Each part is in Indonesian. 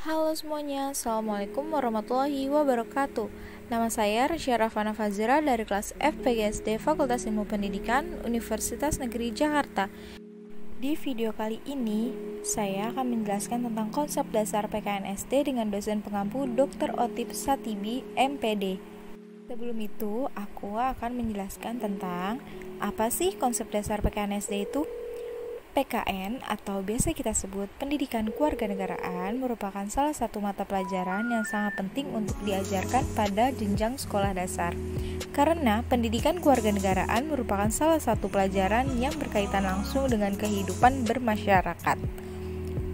Halo semuanya, Assalamualaikum warahmatullahi wabarakatuh. Nama saya Rasya Rafana Fazira dari kelas FPGSD Fakultas Ilmu Pendidikan Universitas Negeri Jakarta. Di video kali ini, saya akan menjelaskan tentang konsep dasar PKNSD dengan dosen pengampu Dr. Otip Satibi, MPD. Sebelum itu, aku akan menjelaskan tentang apa sih konsep dasar PKNSD itu. PKN atau biasa kita sebut Pendidikan Kewarganegaraan merupakan salah satu mata pelajaran yang sangat penting untuk diajarkan pada jenjang sekolah dasar. Karena pendidikan kewarganegaraan merupakan salah satu pelajaran yang berkaitan langsung dengan kehidupan bermasyarakat.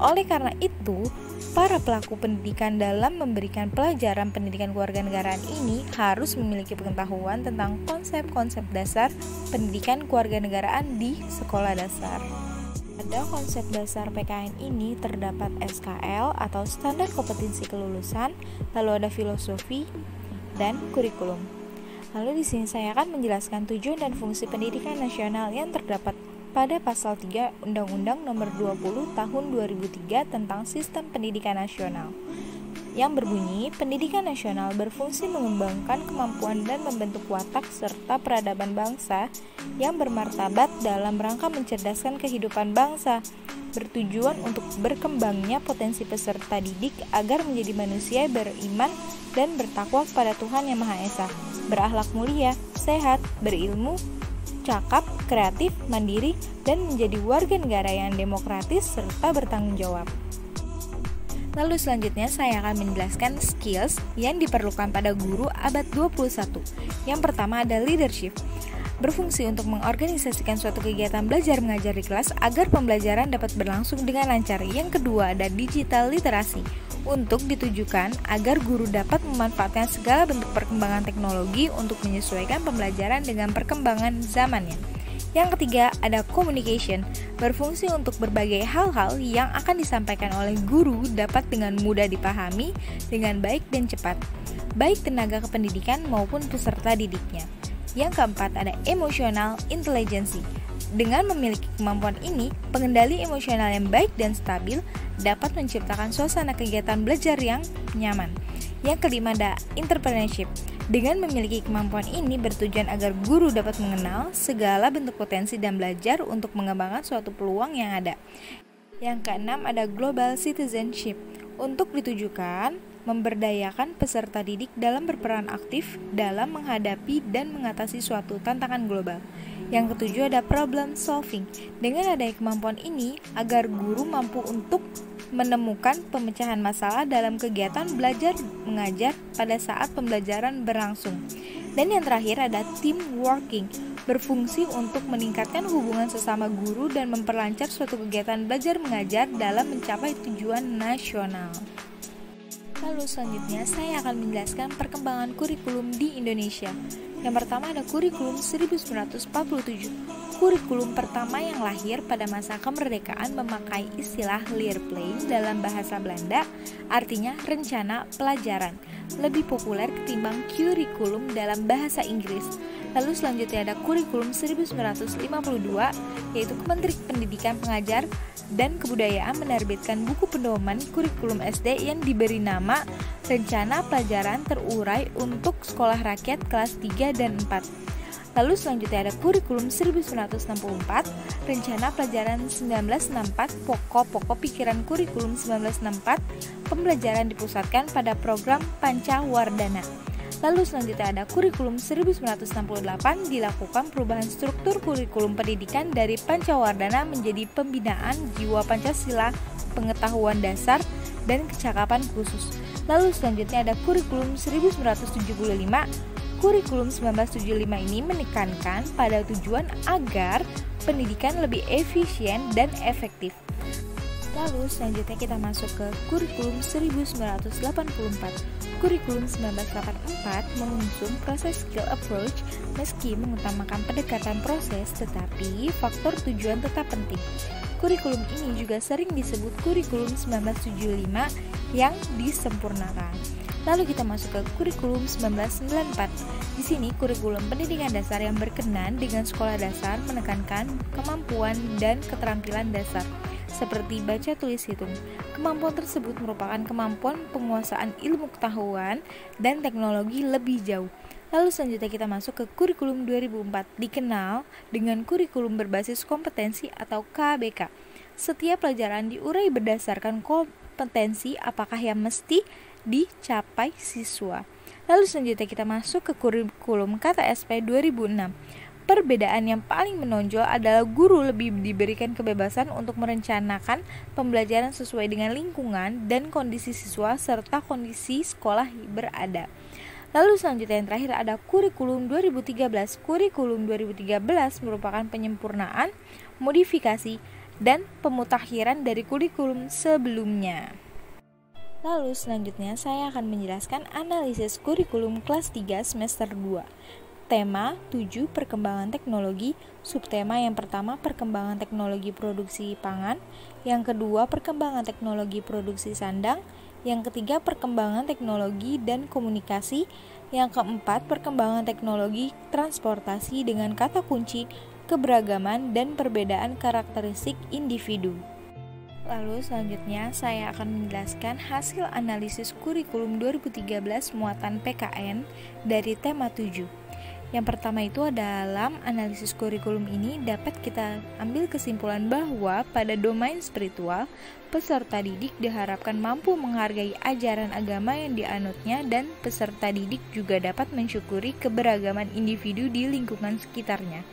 Oleh karena itu, para pelaku pendidikan dalam memberikan pelajaran pendidikan kewarganegaraan ini harus memiliki pengetahuan tentang konsep-konsep dasar pendidikan kewarganegaraan di sekolah dasar. Pada konsep dasar PKN ini terdapat SKL atau Standar Kompetensi Kelulusan, lalu ada filosofi dan kurikulum. Lalu di sini saya akan menjelaskan tujuan dan fungsi pendidikan nasional yang terdapat pada pasal 3 Undang-Undang Nomor 20 Tahun 2003 tentang Sistem Pendidikan Nasional, yang berbunyi, pendidikan nasional berfungsi mengembangkan kemampuan dan membentuk watak serta peradaban bangsa yang bermartabat dalam rangka mencerdaskan kehidupan bangsa, bertujuan untuk berkembangnya potensi peserta didik agar menjadi manusia beriman dan bertakwa kepada Tuhan Yang Maha Esa, berakhlak mulia, sehat, berilmu, cakap, kreatif, mandiri, dan menjadi warga negara yang demokratis serta bertanggung jawab. Lalu selanjutnya saya akan menjelaskan skills yang diperlukan pada guru abad 21. Yang pertama ada leadership, berfungsi untuk mengorganisasikan suatu kegiatan belajar mengajar di kelas agar pembelajaran dapat berlangsung dengan lancar. Yang kedua ada digital literasi, untuk ditujukan agar guru dapat memanfaatkan segala bentuk perkembangan teknologi untuk menyesuaikan pembelajaran dengan perkembangan zamannya. Yang ketiga ada communication, berfungsi untuk berbagai hal-hal yang akan disampaikan oleh guru dapat dengan mudah dipahami dengan baik dan cepat, baik tenaga kependidikan maupun peserta didiknya. Yang keempat ada emotional intelligence. Dengan memiliki kemampuan ini, pengendali emosional yang baik dan stabil dapat menciptakan suasana kegiatan belajar yang nyaman. Yang kelima ada entrepreneurship. Dengan memiliki kemampuan ini bertujuan agar guru dapat mengenal segala bentuk potensi dan belajar untuk mengembangkan suatu peluang yang ada. Yang keenam ada global citizenship, untuk ditujukan memberdayakan peserta didik dalam berperan aktif dalam menghadapi dan mengatasi suatu tantangan global. Yang ketujuh ada problem solving. Dengan adanya kemampuan ini agar guru mampu untuk menemukan pemecahan masalah dalam kegiatan belajar mengajar pada saat pembelajaran berlangsung. Dan yang terakhir ada team working, berfungsi untuk meningkatkan hubungan sesama guru dan memperlancar suatu kegiatan belajar mengajar dalam mencapai tujuan nasional. Lalu selanjutnya saya akan menjelaskan perkembangan kurikulum di Indonesia. Yang pertama ada kurikulum 1947. Kurikulum pertama yang lahir pada masa kemerdekaan memakai istilah leerplan dalam bahasa Belanda, artinya rencana pelajaran, lebih populer ketimbang kurikulum dalam bahasa Inggris. Lalu selanjutnya ada kurikulum 1952, yaitu Kementerian Pendidikan Pengajar dan Kebudayaan menerbitkan buku pedoman kurikulum SD yang diberi nama Rencana Pelajaran Terurai untuk Sekolah Rakyat kelas 3 dan 4. Lalu selanjutnya ada kurikulum 1964, Rencana Pelajaran 1964, Pokok-pokok pikiran kurikulum 1964, pembelajaran dipusatkan pada program Pancawardhana. Lalu selanjutnya ada kurikulum 1968, dilakukan perubahan struktur kurikulum pendidikan dari Pancawardhana menjadi pembinaan jiwa Pancasila, pengetahuan dasar, dan kecakapan khusus. Lalu selanjutnya ada kurikulum 1975. Kurikulum 1975 ini menekankan pada tujuan agar pendidikan lebih efisien dan efektif. Lalu selanjutnya kita masuk ke kurikulum 1984. Kurikulum 1984 mengusung proses skill approach meski mengutamakan pendekatan proses, tetapi faktor tujuan tetap penting. Kurikulum ini juga sering disebut kurikulum 1975 yang disempurnakan. Lalu kita masuk ke kurikulum 1994. Di sini kurikulum pendidikan dasar yang berkenan dengan sekolah dasar menekankan kemampuan dan keterampilan dasar. seperti baca tulis hitung. Kemampuan tersebut merupakan kemampuan penguasaan ilmu pengetahuan dan teknologi lebih jauh. Lalu selanjutnya kita masuk ke kurikulum 2004, dikenal dengan kurikulum berbasis kompetensi atau KBK. Setiap pelajaran diurai berdasarkan kompetensi apakah yang mesti dicapai siswa. Lalu selanjutnya kita masuk ke kurikulum KTSP 2006. Perbedaan yang paling menonjol adalah guru lebih diberikan kebebasan untuk merencanakan pembelajaran sesuai dengan lingkungan dan kondisi siswa serta kondisi sekolah berada. Lalu selanjutnya yang terakhir ada kurikulum 2013. Kurikulum 2013 merupakan penyempurnaan, modifikasi, dan pemutakhiran dari kurikulum sebelumnya. Lalu selanjutnya saya akan menjelaskan analisis kurikulum kelas 3 semester 2. Tema 7 perkembangan teknologi, subtema yang pertama perkembangan teknologi produksi pangan, yang kedua perkembangan teknologi produksi sandang, yang ketiga perkembangan teknologi dan komunikasi, yang keempat perkembangan teknologi transportasi dengan kata kunci keberagaman dan perbedaan karakteristik individu. Lalu selanjutnya saya akan menjelaskan hasil analisis kurikulum 2013 muatan PKN dari tema 7. Yang pertama itu dalam analisis kurikulum ini dapat kita ambil kesimpulan bahwa pada domain spiritual, peserta didik diharapkan mampu menghargai ajaran agama yang dianutnya dan peserta didik juga dapat mensyukuri keberagaman individu di lingkungan sekitarnya.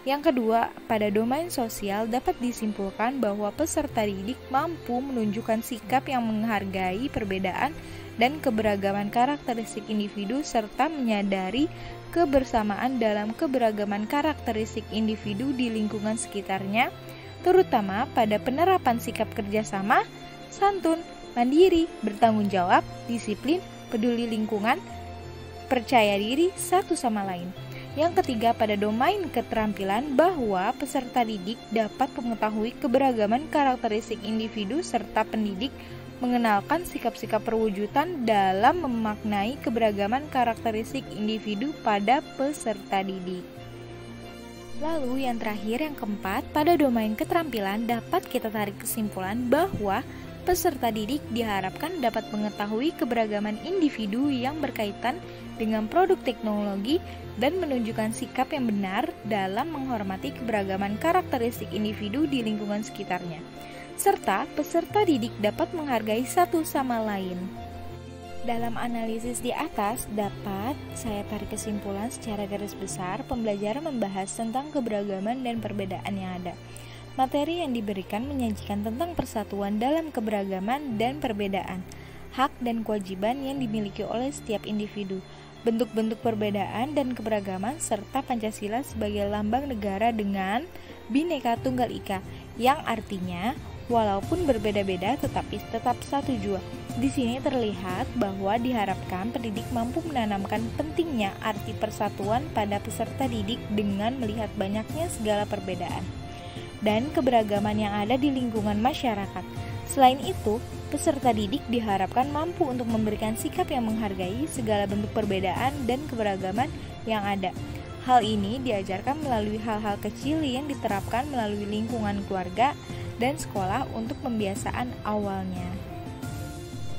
Yang kedua, pada domain sosial dapat disimpulkan bahwa peserta didik mampu menunjukkan sikap yang menghargai perbedaan dan keberagaman karakteristik individu serta menyadari kebersamaan dalam keberagaman karakteristik individu di lingkungan sekitarnya, terutama pada penerapan sikap kerjasama, santun, mandiri, bertanggung jawab, disiplin, peduli lingkungan, percaya diri satu sama lain. Yang ketiga, pada domain keterampilan bahwa peserta didik dapat mengetahui keberagaman karakteristik individu serta pendidik mengenalkan sikap-sikap perwujudan dalam memaknai keberagaman karakteristik individu pada peserta didik. Lalu yang terakhir, yang keempat, pada domain keterampilan dapat kita tarik kesimpulan bahwa peserta didik diharapkan dapat mengetahui keberagaman individu yang berkaitan dengan produk teknologi dan menunjukkan sikap yang benar dalam menghormati keberagaman karakteristik individu di lingkungan sekitarnya, serta peserta didik dapat menghargai satu sama lain. Dalam analisis di atas dapat saya tarik kesimpulan secara garis besar pembelajaran membahas tentang keberagaman dan perbedaan yang ada. Materi yang diberikan menyajikan tentang persatuan dalam keberagaman dan perbedaan, hak dan kewajiban yang dimiliki oleh setiap individu, bentuk-bentuk perbedaan dan keberagaman, serta Pancasila sebagai lambang negara dengan Bhinneka Tunggal Ika, yang artinya walaupun berbeda-beda tetapi tetap satu jua. Di sini terlihat bahwa diharapkan pendidik mampu menanamkan pentingnya arti persatuan pada peserta didik dengan melihat banyaknya segala perbedaan dan keberagaman yang ada di lingkungan masyarakat. Selain itu, peserta didik diharapkan mampu untuk memberikan sikap yang menghargai segala bentuk perbedaan dan keberagaman yang ada. Hal ini diajarkan melalui hal-hal kecil yang diterapkan melalui lingkungan keluarga dan sekolah untuk pembiasaan awalnya.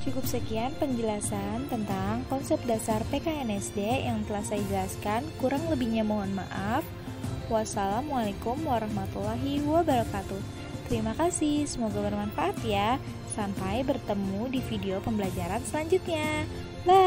Cukup sekian penjelasan tentang konsep dasar PKNSD yang telah saya jelaskan. Kurang lebihnya mohon maaf. Wassalamualaikum warahmatullahi wabarakatuh. Terima kasih, semoga bermanfaat ya. Sampai bertemu di video pembelajaran selanjutnya. Bye.